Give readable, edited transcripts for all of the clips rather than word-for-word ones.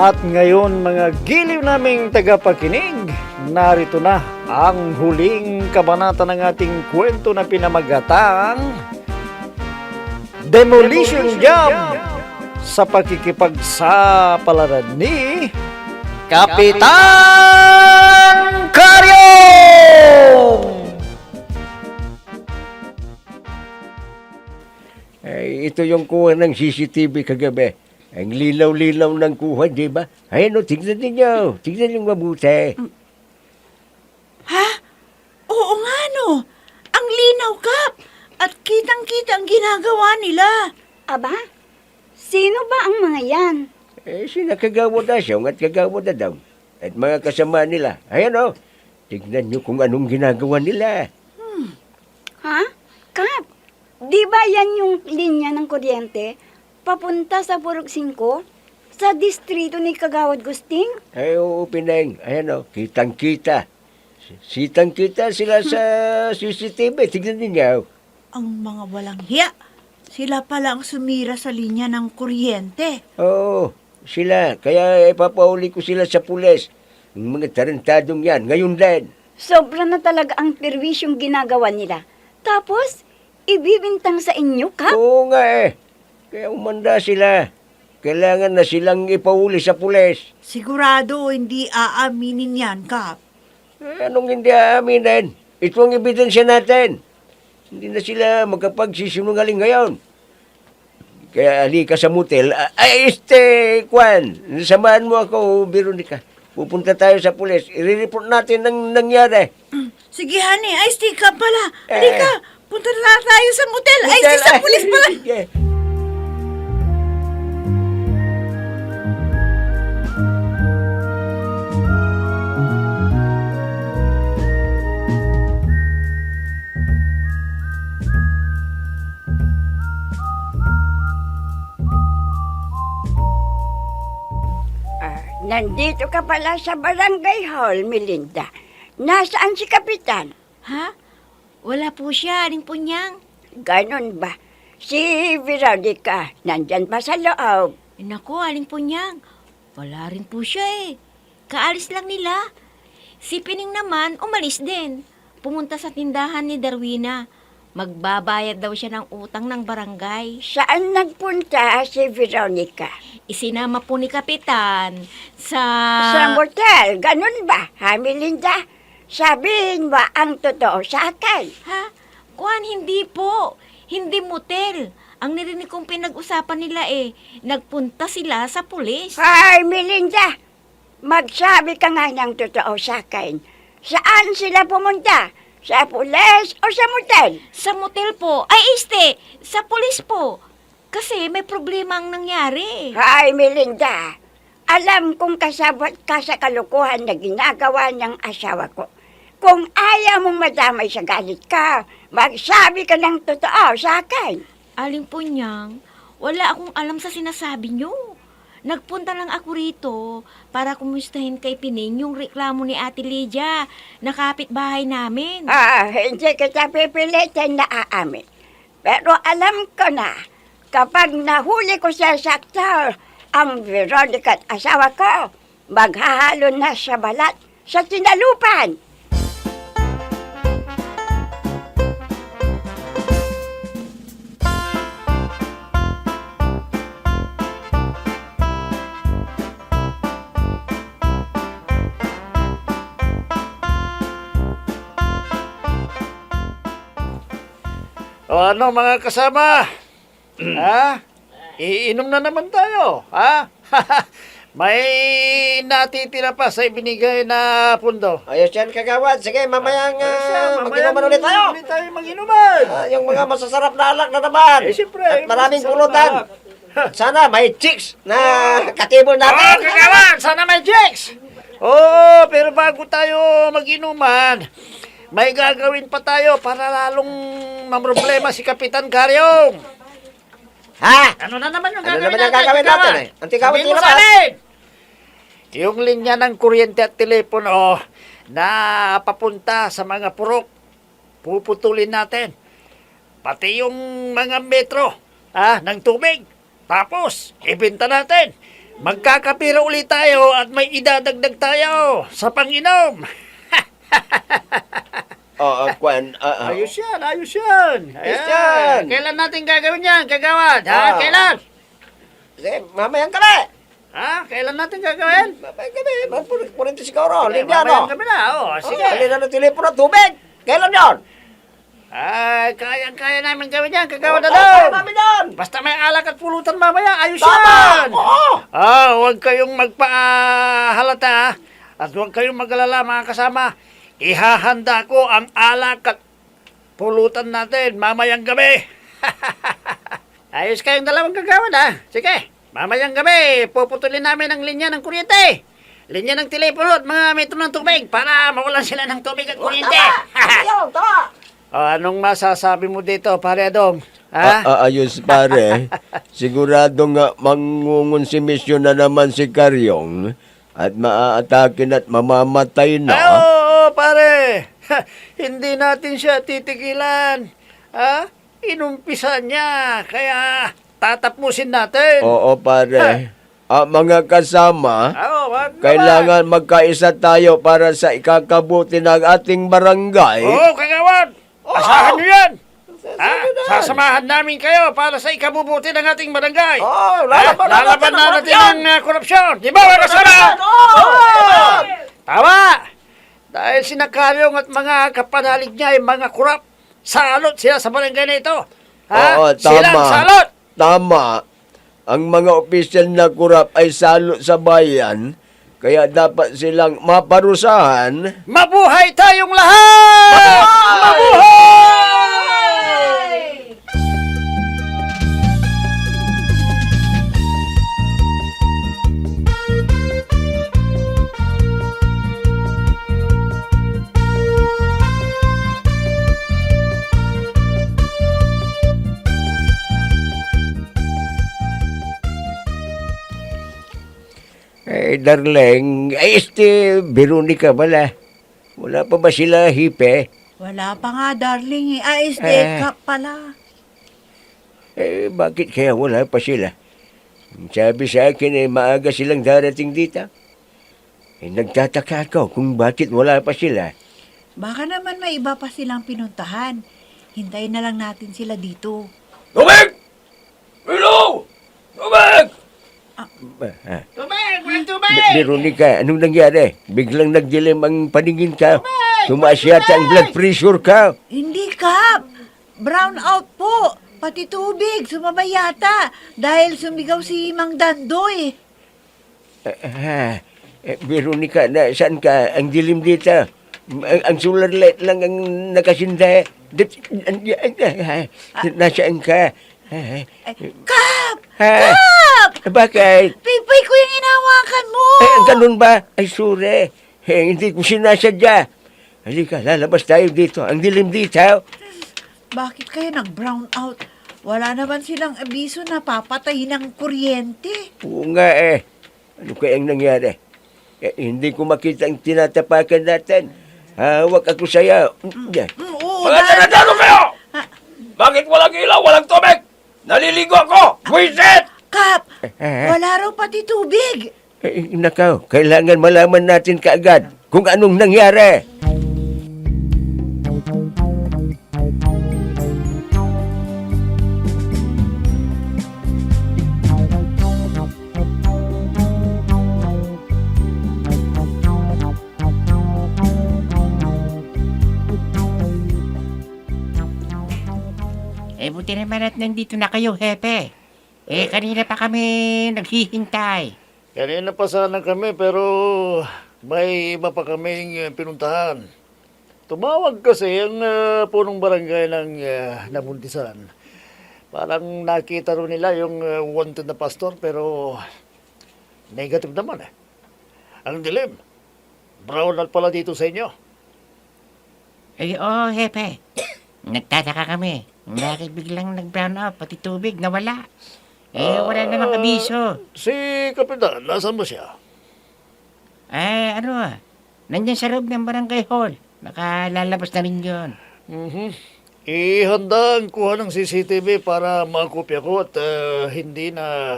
At ngayon mga giliw naming tagapakinig, narito na ang huling kabanata ng ating kwento na pinamagatang Demolition Job sa pakikipagsapalaran ni Kapitan Karyong! Ito yung kuha ng CCTV kagabi. Ang lilaw-lilaw ng kuha, di ba? Ayun o, tignan ninyo. Tignan yung mabuti. Ha? Oo nga no. Ang linaw, Kap. At kitang-kita ang ginagawa nila. Aba, sino ba ang mga yan? Sina kagawa na siya at kagawa na daw. At mga kasama nila. Ayun o, tignan nyo kung anong ginagawa nila. Ha? Kap, di ba yan yung linya ng kuryente papunta sa Purok 5 sa distrito ni Kagawad Gusting? Ay, oo, Pineng. Ayan o, kitang-kita. Sitang-kita sila sa CCTV. Tignan ninyo. Ang mga walang hiya. Sila pala ang sumira sa linya ng kuryente. Oo, sila. Kaya ipapauli ko sila sa pulis. Yung mga tarantadong yan, ngayon din. Sobra na talaga ang perwisyong ginagawa nila. Tapos, ibibintang sa inyo, Kap? Oo nga eh. Kaya umanda sila. Kailangan na silang ipauli sa pulis. Sigurado hindi aaminin yan, Kap. Anong hindi aaminin? Ito ang ebidensya natin. Hindi na sila magkapagsisinungaling ngayon. Kaya ali ka sa motel. Kwan, samahan mo ako, Veronica. Pupunta tayo sa pulis. I-report natin ang nangyari. Sige, honey. Ay, stick ka pala. Halika. Punta na tayo sa motel. Ay, stick sa pulis pala. Nandito ka pala sa barangay hall, Melinda. Nasaan si Kapitan? Ha? Wala po siya, Aling Punyang. Ganon ba? Si Veronica, nandyan pa sa loob. Naku, Aling Punyang. Wala rin po siya eh. Kaalis lang nila. Si Pining naman, umalis din. Pumunta sa tindahan ni Darwina. Magbabayad daw siya ng utang ng barangay. Saan nagpunta si Veronica? Isinama po ni Kapitan sa... Sa motel, ganun ba, ha, Melinda? Sabihin ba ang totoo sa akin? Ha? Kuan, hindi po. Hindi motel. Ang narinig kong pinag-usapan nila eh, nagpunta sila sa pulis. Ay, Melinda, magsabi ka nga ng totoo sa akin. Saan sila pumunta? Sa pulis o sa motel? Sa motel po. Ay, sa pulis po. Kasi may problema ang nangyari. Ay, Melinda, alam kong kasabot ka sa kalukuhan na ginagawa ng asawa ko. Kung ayaw mong madamay sa galit ka, magsabi ka ng totoo sa akin. Aling Punyang, wala akong alam sa sinasabi niyo. Nagpunta lang ako rito para kumustahin kay Pining yung reklamo ni Ate Lydia na kapitbahay namin. Hindi kita pipilitin na aamin. Pero alam ko na, kapag nahuli ko sa sakto ang Veronica at asawa ko, maghahalo na sa balat sa tinalupan. O ano mga kasama? Ha? Iinom na naman tayo, ha? May natitira pa sa ibinigay na pundo. Ayos yan, kagawad. Sige, mamayang mag-inuman ulit tayo. Ulit tayo mag-inuman. Yung mga masasarap na alak na naman. Siyempre. At maraming masarap pulutan. na. Sana may chicks na katibol natin. Kagawan! Sana may chicks! Oo, pero bago tayo mag-inuman, may gagawin pa tayo para lalong mamroblema si Kapitan Karyong. Ha? Ano na naman yung Ano gagawin naman ang gagawin natin eh? Ang tigawin Sabihin mo tila sa ba? amin! Yung linya ng kuryente at telepono na papunta sa mga purok, puputulin natin. Pati yung mga metro ng tubig. Tapos, ibenta natin. magkakapira ulit tayo at may idadagdag tayo sa panginom. Kwan, Ayos yan, ayos yan. Ayos yan. Kailan natin gagawin yan, kagawad? Ha? Kailan? mamayang kami. Kailan natin gagawin? Mamayang kami. Magpunin siguro. Linya, no? Mamayang gabi na, sige. Halina ng telepono, tubig. Kailan yon? Ay, kayang-kaya namin gawin yan, kagawad na Kaya daw. namin yan. Basta may alak at pulutan mamaya, ayos Tama! yan. Oo! Huwag kayong magpahalata at huwag kayong mag-alala mga kasama. Ihahanda ko ang alak at pulutan natin mamayang gabi. Ayos kayong dalawang kagawad Sige, mamayang gabi, puputulin namin ang linya ng kuryente. Linya ng telepono at mga metro ng tubig para mawalan sila ng tubig at kuryente. Tama! Anong masasabi mo dito, pare Adong? Ayos pare. Sigurado nga mangungonsimisyon na naman si Karyong at maaatakin at mamamatay na. Oo, pare. Hindi natin siya titigilan. Inumpisa niya, kaya tatapusin natin. Oo pare. Mga kasama, Wag naman. kailangan magkaisa tayo para sa ikakabuti ng ating barangay. Oo, kagawad. Asahan niyo yan. Sasamahan namin kayo para sa ikabubuti ng ating barangay. Lalaban na natin ang korupsyon. Di ba, mga kasama? Tama. Dahil sinakaryong at mga kapanalig niya ay mga kurap. Salot sila sa barangay na ito. Oo, Silang tama. salot. Tama. Ang mga opisyal na kurap ay salo sa bayan, kaya dapat silang maparusahan. Mabuhay tayong lahat! Mabuhay! Darling, Veronica bala. Wala pa ba sila hipe? Wala pa nga, darling. Eh. Cup pala. Bakit kaya wala pa sila? Sabi sa akin maaga silang darating dito. Nagtataka ako kung bakit wala pa sila. Baka naman may iba pa silang pinuntahan. Hintayin na lang natin sila dito. Tubig! Hello! Tubig! Tubig! Walang tubig! Veronica, anong nangyari? Biglang nagdilim ang paningin ka. Tumaas yata ang blood pressure ka. Hindi, Kap. Brown out po. Pati tubig. Sumabay yata. Dahil sumigaw si Mang Dandoy. Veronica, saan ka? Ang dilim dito. Ang solar light lang ang nakasinda. Nasaan ka? Kap! Ha? Kap! Bakit? Pipay ko yung inawakan mo. Ganun ba? Ay, sure. Hindi ko sinasadya. Halika, lalabas tayo dito. Ang dilim dito. Bakit kaya nag-brown out? Wala naman silang abiso na papatayin ng kuryente. Oo nga Ano kayang nangyari? Hindi ko makita ang tinatapakan natin. Hawak ako sa'yo. Oo, Mga taradano kayo! Bakit walang ilaw, walang tubig? Naliligo ako! Buisit! Kap, wala raw pati tubig. Nakaw, kailangan malaman natin kaagad kung anong nangyari. Buti naman at nandito na kayo, Hepe. Kanina pa kami naghihintay. Kanina pa sana kami pero may iba pa kaming pinuntahan. Tumawag kasi ang punong barangay ng Nabuntisan. Parang nakita rin nila yung wanted na pastor pero negative naman Ang dilim. Brown out pala dito sa inyo. Oo, Hepe. Nagtataka kami. Bakit biglang nag-brown out, pati tubig, nawala. Wala namang abiso. Si Kapitan, nasaan ba siya? Nandyan sa loob ng barangay hall. Baka lalabas na rin yun. Ihanda ang kuha ng CCTV para makopya ko at hindi na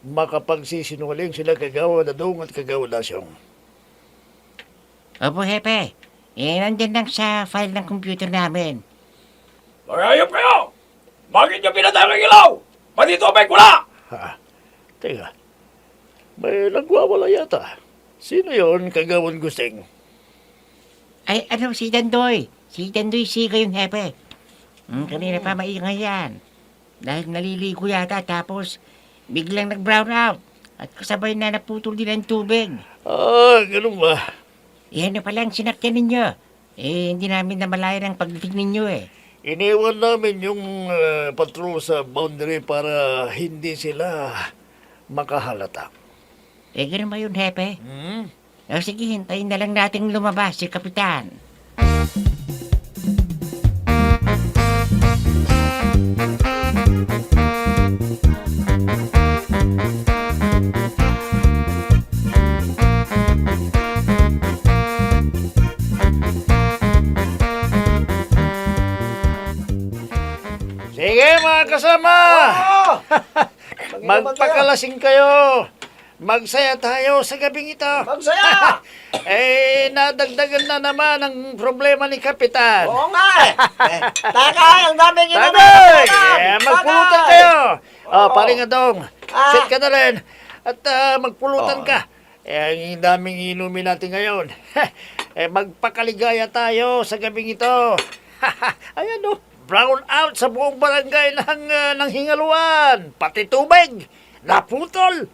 makapagsisinungaling sila Kagawad Adong at Kagawad Asyong. Opo, Hepe. Nandyan lang sa file ng computer namin. Magayop kayo! Bakit niyo pinatay ang ilaw? Pati tubig wala! Ha? Teka, may nagwawala yata. Sino yon, Kagawad Gusting? Ay, ano, si Dandoy. Si Dandoy Siga yung Hepe. Kanina pa maingay yan. Dahil naliligo yata tapos biglang nag-brown out. At kasabay na naputol din ang tubig. Ah, ganun ba? Ano pala ang sinakyan ninyo? Hindi namin namalayan ang pagdating ninyo Iniwan namin yung patrol sa boundary para hindi sila makahalata. Ganun ba yun, Hepe? Hmm? Sige, hintayin na lang nating lumabas si Kapitan. Sige mga kasama! Magpakalasing kayo! Magsaya tayo sa gabing ito! Magsaya! Nadagdagan na naman ang problema ni Kapitan. Oo nga Takay, ang daming Tagay! Magpulutan kayo! Oo. Paring Adong, Ah. sit ka na rin. At magpulutan ka. Ang daming inumin natin ngayon. Magpakaligaya tayo sa gabing ito. Ayan o, brown out sa buong barangay ng Hingaluan. Pati tubig, naputol.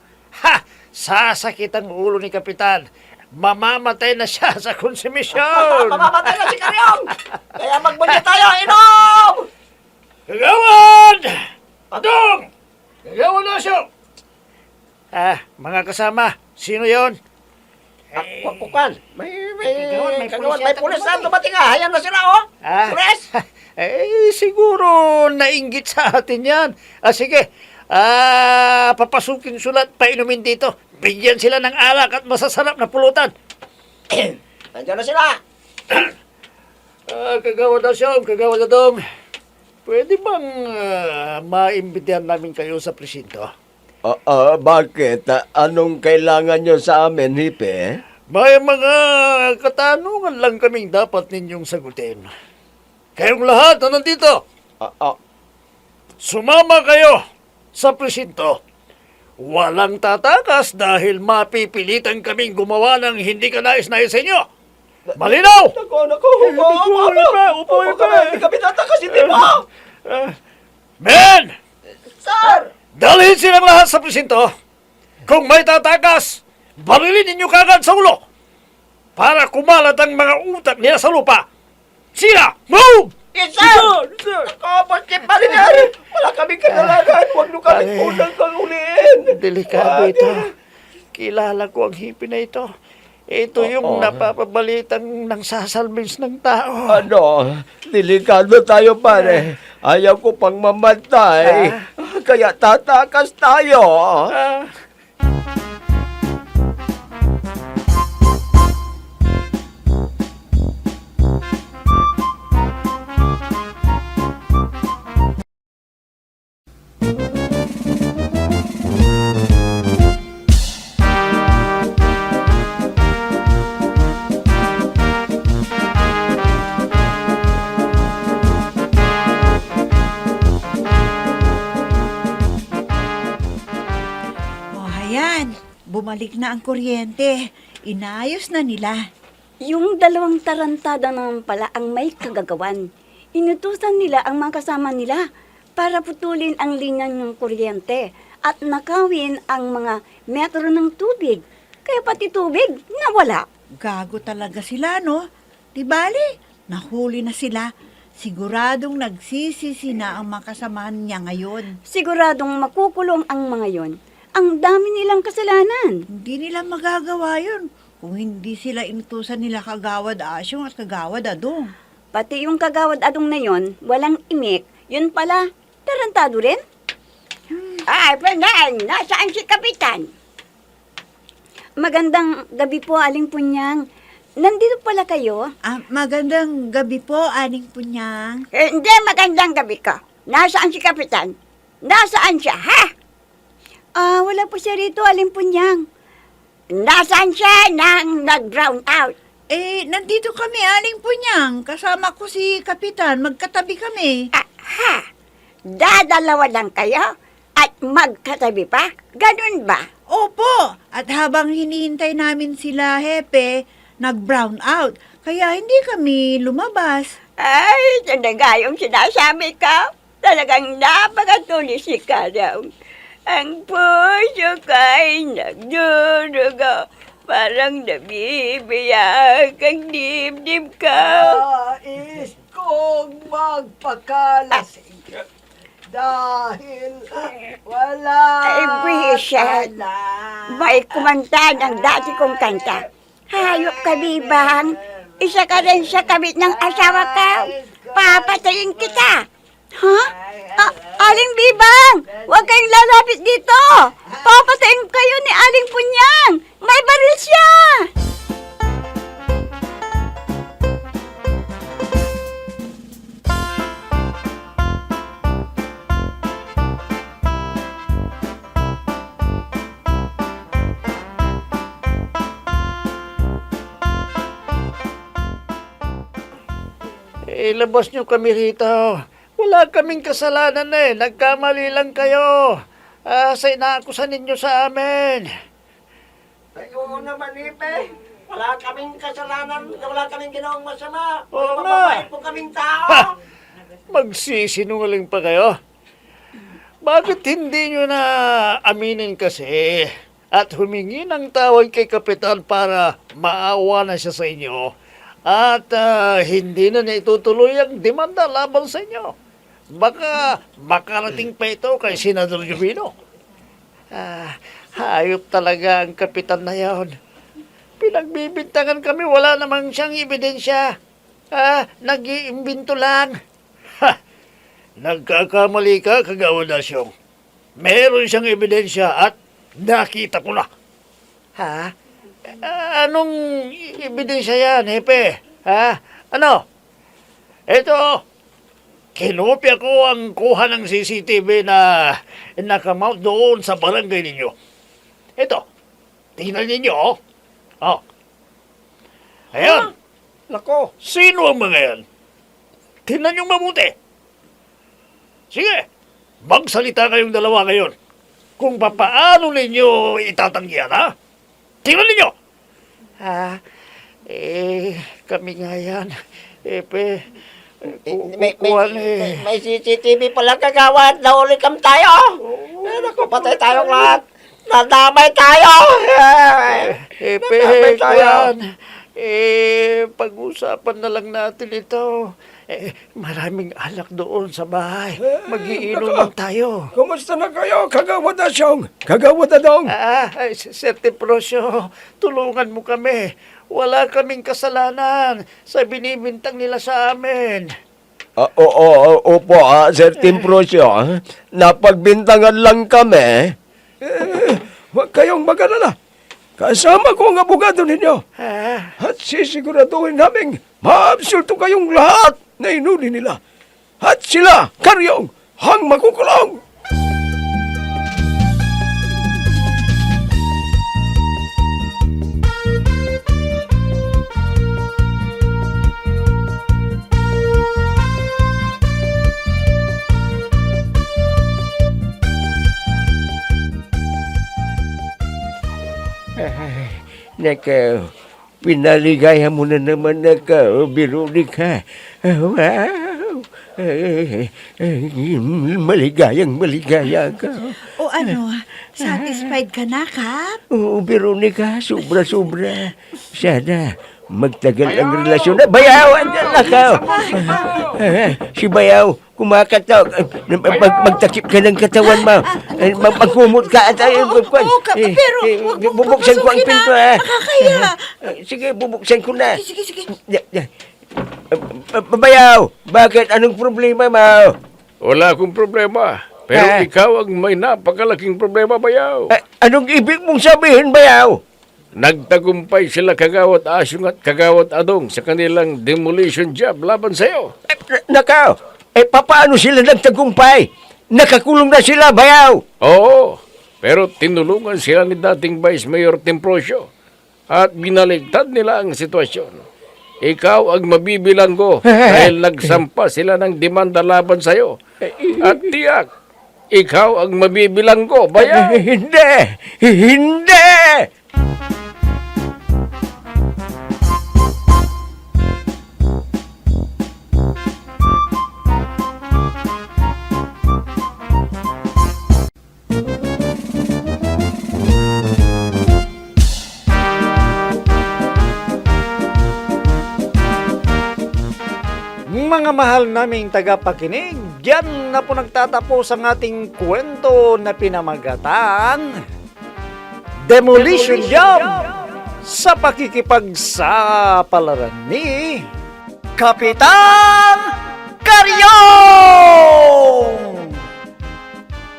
Sasakit ang ulo ni Kapitan. Mamamatay na siya sa konsumisyon. Mamamatay na si Karyong! Kaya magbunyi tayo, inom! Kagawad! Adong! Kagawad na siya! Mga kasama, sino yon? Kukan, may Kagawad, may pulis na dumating ah. Hayan na sila, oh! Pulis! Siguro nainggit sa atin yan. Sige, papasukin sulat, painumin dito. Bigyan sila ng alak at masasarap na pulutan. Nandiyan na sila! Kagawad na siya, Kagawad na dong. Pwede bang maimbitahan namin kayo sa presinto? Bakit? Anong kailangan nyo sa amin, Hipe? May mga katanungan lang kaming dapat ninyong sagutin. Kayong lahat na nandito, sumama kayo sa presinto. Walang tatakas dahil mapipilitan kaming gumawa ng hindi kanais-nais sa inyo. Malinaw! Nako, Upo. Hindi kami tatakas, hindi ba? Men! Sir! Dalhin silang lahat sa presinto. Kung may tatakas, barilin ninyo kagad sa ulo para kumalat ang mga utak nila sa lupa. Sila! Move! Yes, sir! Nako, bakit pa rin yan? Wala kaming kadalagan. Huwag nyo kaming unang kaguliin. Delikado ito. Kilala ko ang hipi na ito. Ito yung napapabalitang nang sasalvage ng tao. Delikado tayo, pare. Ayaw ko pang mamatay. Kaya tatakas tayo. Bumalik na ang kuryente. Inayos na nila. Yung dalawang tarantada naman pala ang may kagagawan. Inutusan nila ang mga kasama nila para putulin ang linya ng kuryente at nakawin ang mga metro ng tubig. Kaya pati tubig, nawala. Gago talaga sila, no? Di bali, nahuli na sila. Siguradong nagsisisi na ang mga kasamahan niya ngayon. Siguradong makukulong ang mga yon. Ang dami nilang kasalanan. Hindi nila magagawa yun kung hindi sila inutusan nila Kagawad Asyong at Kagawad Adong. Pati yung Kagawad Adong na yon, walang imik. Yun pala, tarantado rin. Ay, Fernand, nasaan si Kapitan? Magandang gabi po, Aling Punyang. Nandito pala kayo? Magandang gabi po, Aling Punyang. Hindi magandang gabi ka. Nasaan si Kapitan? Nasaan siya, ha? Wala po siya rito, Aling Punyang. Nasaan siya nang nag-drown out? Nandito kami, Aling Punyang. Kasama ko si Kapitan. Magkatabi kami. Aha! Dadalawa lang kayo at magkatabi pa? Ganun ba? Opo. At habang hinihintay namin sila, Hepe, nag-brown out. Kaya hindi kami lumabas. Ay, talaga yung sinasabi ko. Talagang napakatulis si Karang. Ang puso ko'y nagdurugo. Parang nabibiyak ang dibdib ko. Nais kong magpakalasing dahil wala Ay, Bishop, may kumanta ng dati kong kanta. Hayop ka, Bibang. Isa ka rin sa kabit ng asawa ko. Papatayin kita. Ha? Aling Bibang, huwag kayong lalapit dito. Papatayin kayo ni Aling Punyang. May baril siya. Ilabas niyo kami rito. Wala kaming kasalanan Nagkamali lang kayo. Sa inaakusan ninyo sa amin. Ay, oo naman, Ipe. Wala kaming kasalanan, wala kaming ginawang masama. Oo nga. Mababait po kaming tao. Ha! Magsisinungaling pa kayo? Bakit hindi nyo na aminin kasi at humingi ng tawag kay Kapitan para maawa na siya sa inyo at hindi na itutuloy ang demanda laban sa inyo? Baka makarating pa ito kay Senador Jovino. Hayop talaga ang Kapitan na yon. Pinagbibintangan kami, wala namang siyang ebidensya. Nag-iimbento lang. Nagkakamali ka, Kagawad Asyong. Meron siyang ebidensya at nakita ko na. Anong ebidensya yan, Hepe? Ano? Ito, kinopya ko ang kuha ng CCTV na nakamount doon sa barangay ninyo. Ito, tingnan ninyo, oh. Ayan. Nako. Sino ang mga yan? Tingnan nyo mabuti. Sige, magsalita kayong dalawa ngayon kung papaano ninyo itatanggihan, ha? Tingnan ninyo! Kami nga yan. May CCTV pala, Kagawad. Nahuli kam tayo. Nako, patay tayong lahat. Nadamay tayo. Nadamay tayo. Pag-usapan na lang natin ito. Maraming alak doon sa bahay. Magiinuman tayo. Kumusta na kayo, Kagawad Asyong? Kagawad Adong? Sir Teprosyo, tulungan mo kami. Wala kaming kasalanan sa binibintang nila sa amin. Opo, Sir Timprosyo. Napagbintangan lang kami. Huwag kayong mag-alala. Kasama ko ang abogado ninyo. At sisiguraduhin namin maabsulto kayong lahat na inuli nila. At sila, karyong, hang makukulong. Nako, pinaligaya mo na naman ako, Veronica. Wow! Maligaya ka. O satisfied ka na, Kap? Oo, Veronica, sobra-sobra. Sana magtagal ang relasyon na. Bayaw! Nakaw! Si Bayaw, kumakatok. Magtakip ka ng katawan mo. Magkumot ka at pero bubuksan ko ang papasukin pinto. na. Nakakaya. Sige, bubuksan ko na. Sige. Bayaw, bakit? Anong problema mo? Wala akong problema. Pero ikaw ang may napakalaking problema, Bayaw. Anong ibig mong sabihin, Bayaw? Nagtagumpay sila Kagawad Asyong at Kagawad Adong sa kanilang demolition job laban sa'yo. Nakaw, paano sila nagtagumpay? Nakakulong na sila, Bayaw. Oo, Pero tinulungan sila ni dating Vice Mayor Temprosio at binaligtad nila ang sitwasyon. Ikaw ang mabibilanggo dahil nagsampa sila ng demanda laban sa'yo. At tiyak, ikaw ang mabibilanggo, bayan. Hindi! Hindi! Mga mahal naming tagapakinig, diyan na po nagtatapos ang ating kwento na pinamagatang Demolition Job sa pakikipagsapalaran ni Kapitan Karyong!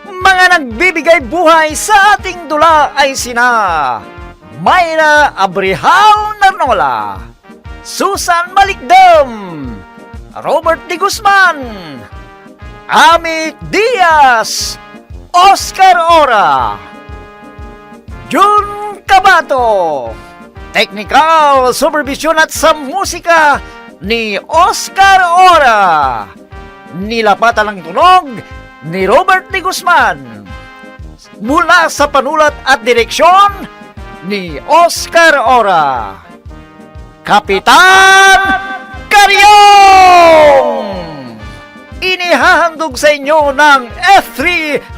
Mga nagbibigay buhay sa ating dula ay sina Mayra Abrihal Narnola, Susan Malikdam, Robert D. Guzman, Amit Diaz, Oscar Ora, Jun Cabato, Technical Supervision at sa musika ni Oscar Ora, nilapatan ng tunog ni Robert D. Guzman, mula sa panulat at direksyon ni Oscar Ora. Kapitan Karyong! Inihahandog sa inyo ng F3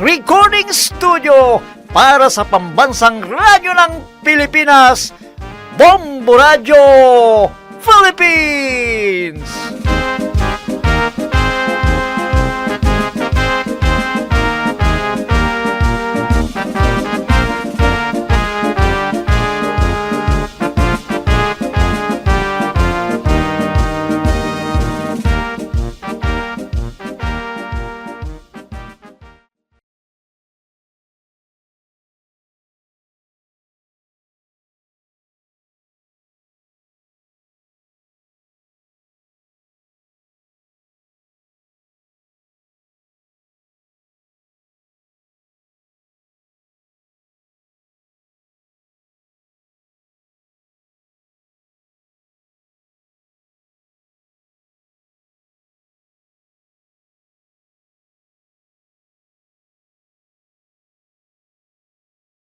Recording Studio para sa pambansang radyo ng Pilipinas, Bombo Radio Philippines!